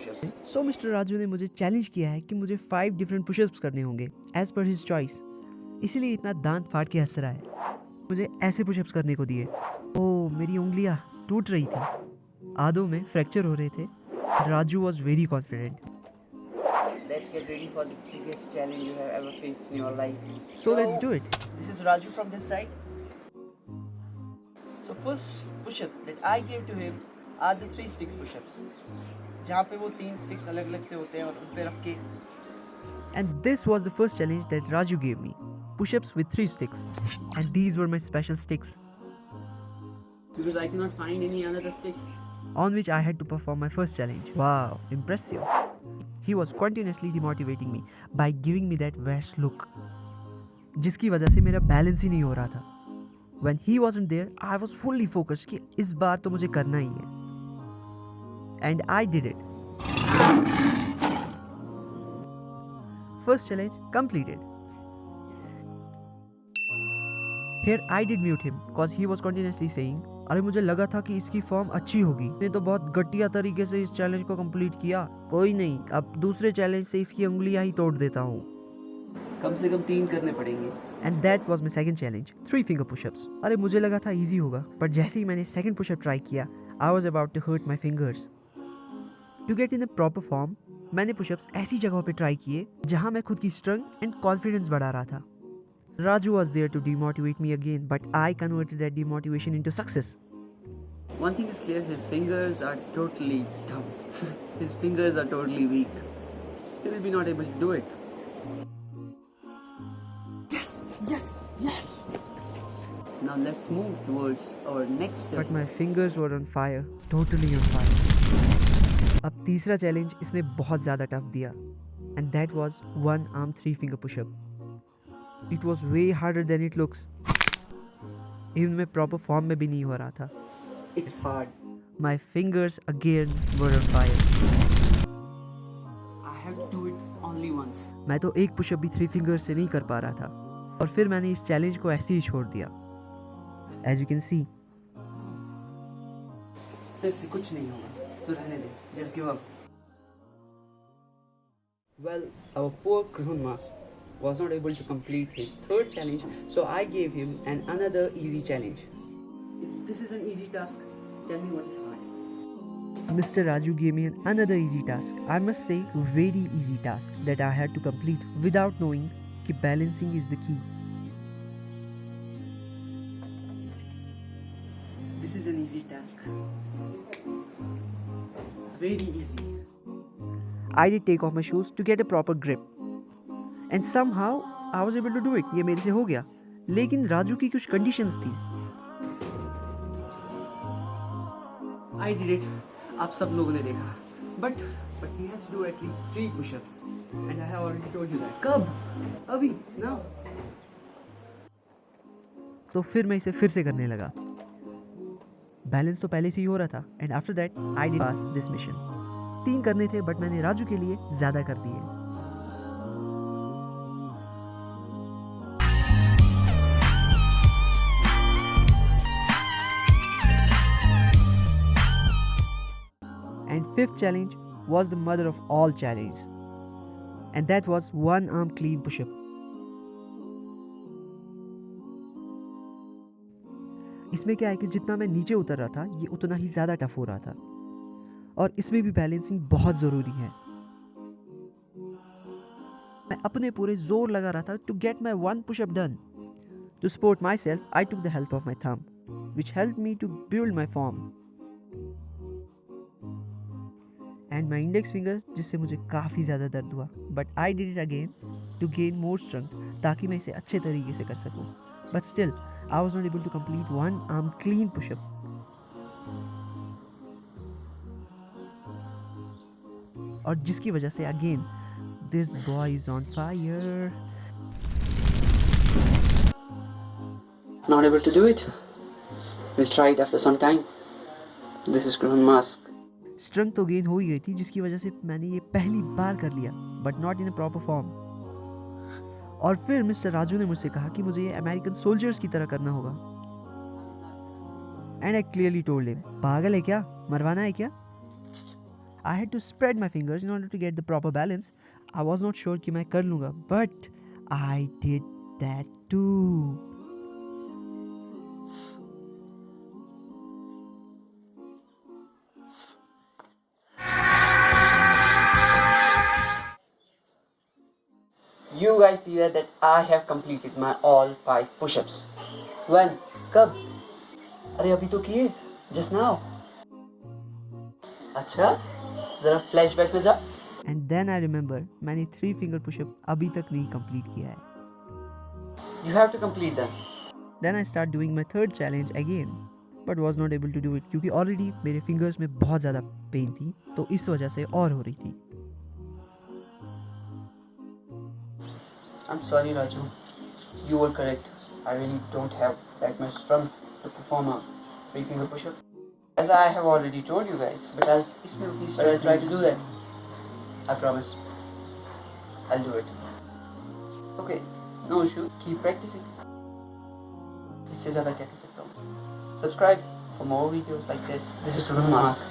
push-ups. सो mister Raju ने मुझे challenge किया है कि मुझे 5 डिफरेंट पुशअप्स करने होंगे एज पर हिज चॉइस, इसीलिए इतना दांत फाड़ के हंस रहा है। मुझे ऐसे पुशअप्स करने को दिए। ओह, मेरी उंगलियां टूट रही थी, आधों में फ्रैक्चर हो रहे थे। Raju was very confident. Let's get ready for the biggest challenge you have ever faced in your life. So let's do it. This is Raju from this side. So first push-ups that I gave to him are the 3 sticks push-ups. जहाँ पे वो 3 sticks अलग-अलग से होते हैं और उस पे रख के And this was the first challenge that Raju gave me. Push-ups with 3 sticks. And these were my special sticks, because I cannot find any other sticks. on which I had to perform my first challenge. Wow, impressive. He was continuously demotivating me by giving me that vast look, जिसकी वजह से मेरा balance ही नहीं हो रहा था. When he wasn't there, I was fully focused कि इस बार तो मुझे करना ही है. And I did it. First challenge completed. Here I did mute him cause he was continuously saying, अरे मुझे लगा था कि इसकी फॉर्म अच्छी होगी, ने तो बहुत घटिया तरीके से इस चैलेंज को कंप्लीट किया. कोई नहीं, अब दूसरे चैलेंज से इसकी उंगलियां ही तोड़ देता हूँ. कम से कम 3 करने पड़ेंगे. And that was my second challenge, 3 finger push-ups. अरे मुझे लगा था इजी होगा, पर जैसे ही मैंने second push-up ट्राई किया, I was about to hurt my fingers. To get in a proper form, मैंने push-ups ऐसी जगहों पे ट्राई किए जहाँ मैं खुद की strength and confidence बढ़ा रहा था. Raju was there to demotivate me again, but I converted that demotivation into success. One thing is clear, his fingers are totally dumb. His fingers are totally weak. He will be not able to do it. Yes, yes, yes. Now let's move towards our next step. But my fingers were on fire, totally on fire. अब तीसरा challenge इसने बहुत ज़्यादा tough दिया, and that was 1 arm 3 finger push-up. It was way harder than it looks. Even मैं proper form में भी नहीं हो रहा था. It's hard. My fingers again were on fire. I have to do it only once. मैं तो एक पुशअप भी 3 fingers से नहीं कर पा रहा था, और फिर मैंने इस चैलेंज को ऐसे ही छोड़ दिया. As you can see, तेरे से कुछ नहीं होगा, तो रहने दे. Just give up. Well, our poor Krihun Mas was not able to complete his third challenge, so I gave him another easy challenge. If this is an easy task, tell me what is hard. Mr. Raju gave me another easy task. I must say, very easy task that I had to complete without knowing कि balancing is the key. This is an easy task. Very easy. I did take off my shoes to get a proper grip. And somehow I was able to do it. ये मेरे से हो गया. लेकिन राजू की कुछ conditions थी. I did it. आप सब लोगों ने देखा. But he has to do at least 3 push-ups. And I have already told you that. कब? अभी. Now. तो फिर मैं इसे फिर से करने लगा. बैलेंस तो पहले से ही हो रहा था. And after that I did pass this mission. 3 करने थे, बट मैंने राजू के लिए ज़्यादा कर दिए. And fifth challenge was the mother of all challenges, and that was 1 arm clean push-up. इसमें क्या है कि जितना मैं नीचे उतर रहा था, ये उतना ही ज़्यादा टफ हो रहा था, और इसमें भी बैलेंसिंग बहुत ज़रूरी है. मैं अपने पूरे जोर लगा रहा था to get my 1 push-up done. To support myself, I took the help of my thumb, which helped me to build my form. And my index finger, जिससे मुझे काफ़ी ज़्यादा दर्द हुआ. But I did it again to gain more strength, ताकि मैं इसे अच्छे तरीके से कर सकूं. But still, I was not able to complete 1 arm clean push-up. और जिसकी वजह से again, this boy is on fire. Not able to do it. We'll try it after some time. This is Krihun Mas. Strength तो gain हो ही गई थी, जिसकी वजह से मैंने ये पहली बार कर लिया, but not in a proper form. और फिर मिस्टर राजू ने मुझसे कहा कि मुझे ये अमेरिकन सोल्जर्स की तरह करना होगा. And I clearly told him, पागल है क्या, मरवाना है क्या? I had to spread my fingers in order to get the proper balance. I was not sure कि मैं कर लूँगा, but I did that too. You guys see that I have completed my all 5 push-ups. When? कब? अरे अभी तो किए, just now. अच्छा, जरा flashback में जा. And then I remember मैंने 3 finger push-up अभी तक नहीं complete किया है. You have to complete them. Then I start doing my third challenge again, but was not able to do it क्योंकि already मेरे fingers में बहुत ज़्यादा pain थी, तो इस वजह से और हो रही थी. I'm sorry, Raju. You were correct. I really don't have that much strength to perform a 3 finger push-up. As I have already told you guys, but I'll try to do that. I promise. I'll do it. Okay, no issue. Keep practicing. इससे ज़्यादा क्या कह सकता हूँ? Subscribe for more videos like this. This is Raju Mas.